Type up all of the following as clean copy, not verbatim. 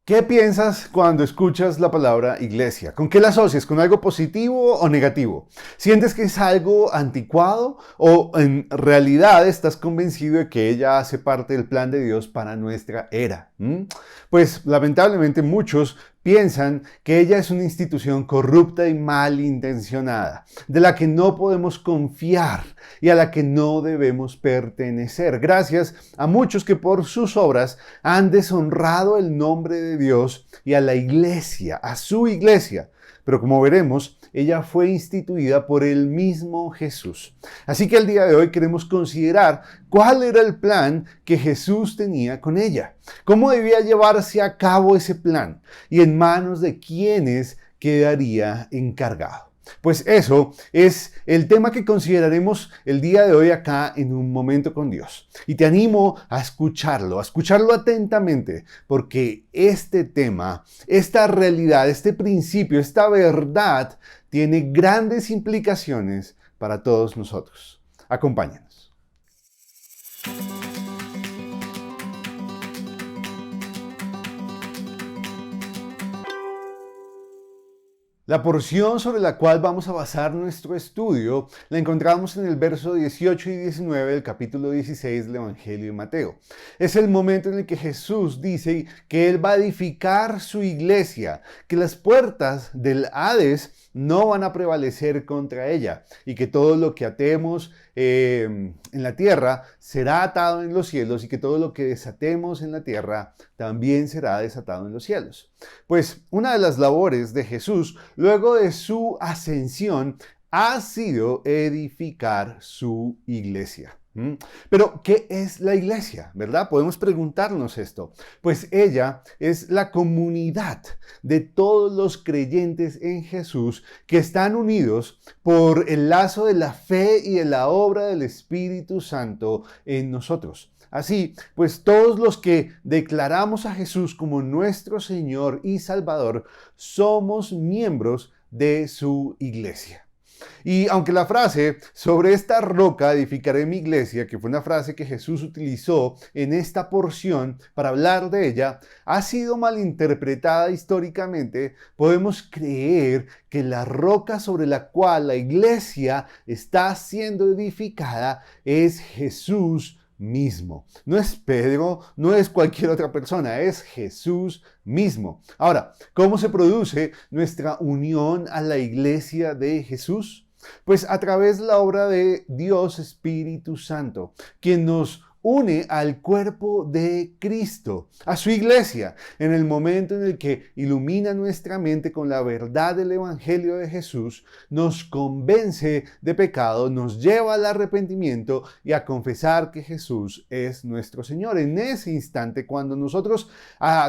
¿Qué piensas cuando escuchas la palabra iglesia? ¿Con qué la asocias? ¿Con algo positivo o negativo? ¿Sientes que es algo anticuado o en realidad estás convencido de que ella hace parte del plan de Dios para nuestra era? Pues lamentablemente muchos piensan que ella es una institución corrupta y malintencionada, de la que no podemos confiar y a la que no debemos pertenecer, gracias a muchos que por sus obras han deshonrado el nombre de Dios y a la iglesia, a su iglesia. Pero como veremos, ella fue instituida por el mismo Jesús. Así que el día de hoy queremos considerar cuál era el plan que Jesús tenía con ella. Cómo debía llevarse a cabo ese plan y en manos de quiénes quedaría encargado. Pues eso es el tema que consideraremos el día de hoy acá en Un Momento con Dios. Y te animo a escucharlo atentamente, porque este tema, esta realidad, este principio, esta verdad tiene grandes implicaciones para todos nosotros. Acompáñanos. La porción sobre la cual vamos a basar nuestro estudio la encontramos en el verso 18 y 19 del capítulo 16 del Evangelio de Mateo. Es el momento en el que Jesús dice que Él va a edificar su iglesia, que las puertas del Hades no van a prevalecer contra ella y que todo lo que atemos en la tierra será atado en los cielos y que todo lo que desatemos en la tierra también será desatado en los cielos. Pues una de las labores de Jesús luego de su ascensión ha sido edificar su iglesia. Pero, ¿qué es la iglesia? ¿Verdad? Podemos preguntarnos esto. Pues ella es la comunidad de todos los creyentes en Jesús que están unidos por el lazo de la fe y de la obra del Espíritu Santo en nosotros. Así, pues todos los que declaramos a Jesús como nuestro Señor y Salvador somos miembros de su iglesia. Y aunque la frase sobre esta roca edificaré mi iglesia, que fue una frase que Jesús utilizó en esta porción para hablar de ella, ha sido malinterpretada históricamente, podemos creer que la roca sobre la cual la iglesia está siendo edificada es Jesús mismo. No es Pedro, no es cualquier otra persona, es Jesús mismo. Ahora, ¿cómo se produce nuestra unión a la iglesia de Jesús? Pues a través de la obra de Dios Espíritu Santo, quien nos une al cuerpo de Cristo, a su iglesia, en el momento en el que ilumina nuestra mente con la verdad del Evangelio de Jesús, nos convence de pecado, nos lleva al arrepentimiento y a confesar que Jesús es nuestro Señor. En ese instante, cuando nosotros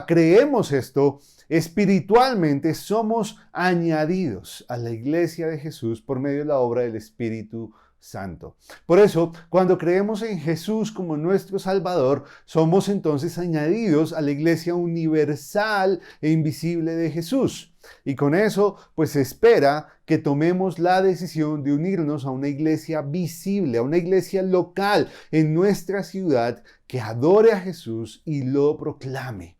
creemos esto, espiritualmente somos añadidos a la iglesia de Jesús por medio de la obra del Espíritu Santo. Por eso, cuando creemos en Jesús como nuestro Salvador, somos entonces añadidos a la iglesia universal e invisible de Jesús. Y con eso, pues se espera que tomemos la decisión de unirnos a una iglesia visible, a una iglesia local en nuestra ciudad que adore a Jesús y lo proclame.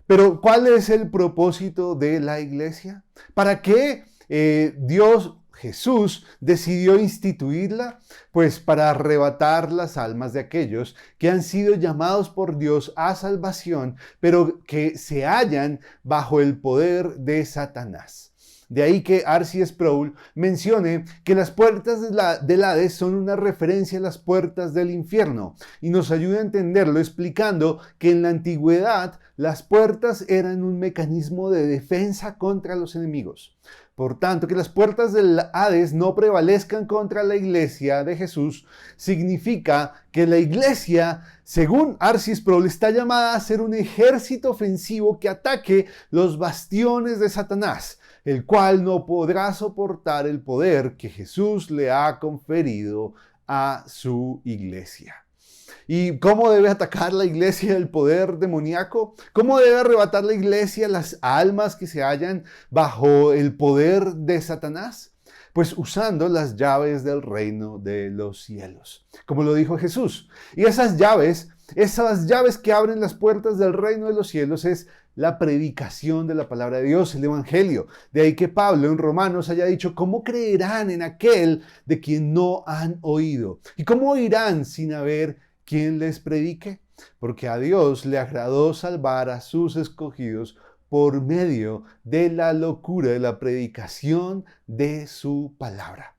Pero, ¿cuál es el propósito de la iglesia? ¿Para qué Jesús decidió instituirla? Pues para arrebatar las almas de aquellos que han sido llamados por Dios a salvación, pero que se hallan bajo el poder de Satanás. De ahí que R.C. Sproul mencione que las puertas del Hades son una referencia a las puertas del infierno y nos ayuda a entenderlo explicando que en la antigüedad las puertas eran un mecanismo de defensa contra los enemigos. Por tanto, que las puertas del Hades no prevalezcan contra la iglesia de Jesús significa que la iglesia, según R.C. Sproul, está llamada a ser un ejército ofensivo que ataque los bastiones de Satanás, el cual no podrá soportar el poder que Jesús le ha conferido a su iglesia. ¿Y cómo debe atacar la iglesia el poder demoníaco? ¿Cómo debe arrebatar la iglesia las almas que se hallan bajo el poder de Satanás? Pues usando las llaves del reino de los cielos, como lo dijo Jesús. Y esas llaves Esas llaves que abren las puertas del reino de los cielos es la predicación de la palabra de Dios, el Evangelio. De ahí que Pablo en Romanos haya dicho, ¿cómo creerán en aquel de quien no han oído? ¿Y cómo oirán sin haber quien les predique? Porque a Dios le agradó salvar a sus escogidos por medio de la locura de la predicación de su palabra.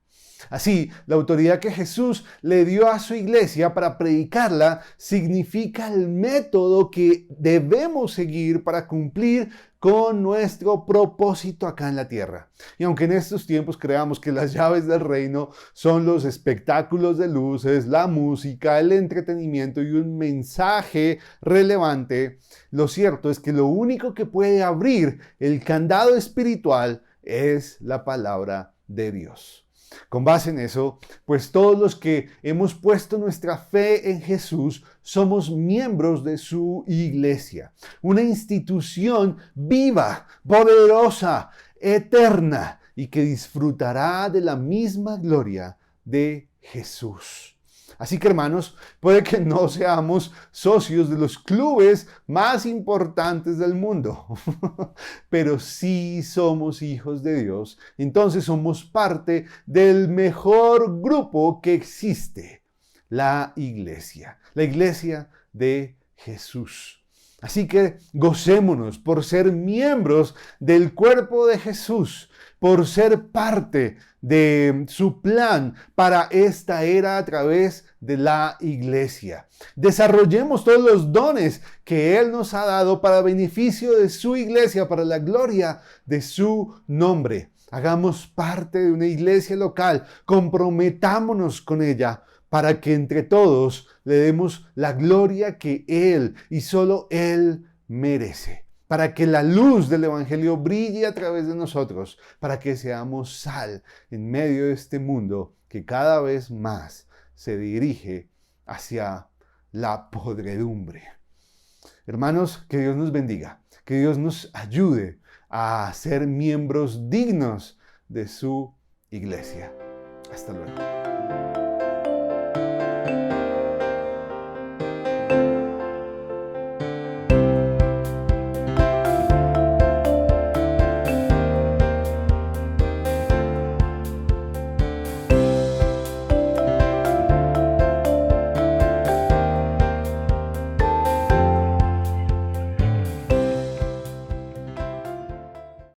Así, la autoridad que Jesús le dio a su iglesia para predicarla significa el método que debemos seguir para cumplir con nuestro propósito acá en la tierra. Y aunque en estos tiempos creamos que las llaves del reino son los espectáculos de luces, la música, el entretenimiento y un mensaje relevante, lo cierto es que lo único que puede abrir el candado espiritual es la palabra de Dios. Con base en eso, pues todos los que hemos puesto nuestra fe en Jesús somos miembros de su iglesia, una institución viva, poderosa, eterna y que disfrutará de la misma gloria de Jesús. Así que, hermanos, puede que no seamos socios de los clubes más importantes del mundo, pero sí somos hijos de Dios. Entonces somos parte del mejor grupo que existe, la iglesia de Jesús. Así que gocémonos por ser miembros del cuerpo de Jesús, por ser parte de su plan para esta era a través de la iglesia. Desarrollemos todos los dones que Él nos ha dado para beneficio de su iglesia, para la gloria de su nombre. Hagamos parte de una iglesia local, comprometámonos con ella para que entre todos le demos la gloria que Él y solo Él merece. Para que la luz del Evangelio brille a través de nosotros, para que seamos sal en medio de este mundo que cada vez más se dirige hacia la podredumbre. Hermanos, que Dios nos bendiga, que Dios nos ayude a ser miembros dignos de su iglesia. Hasta luego.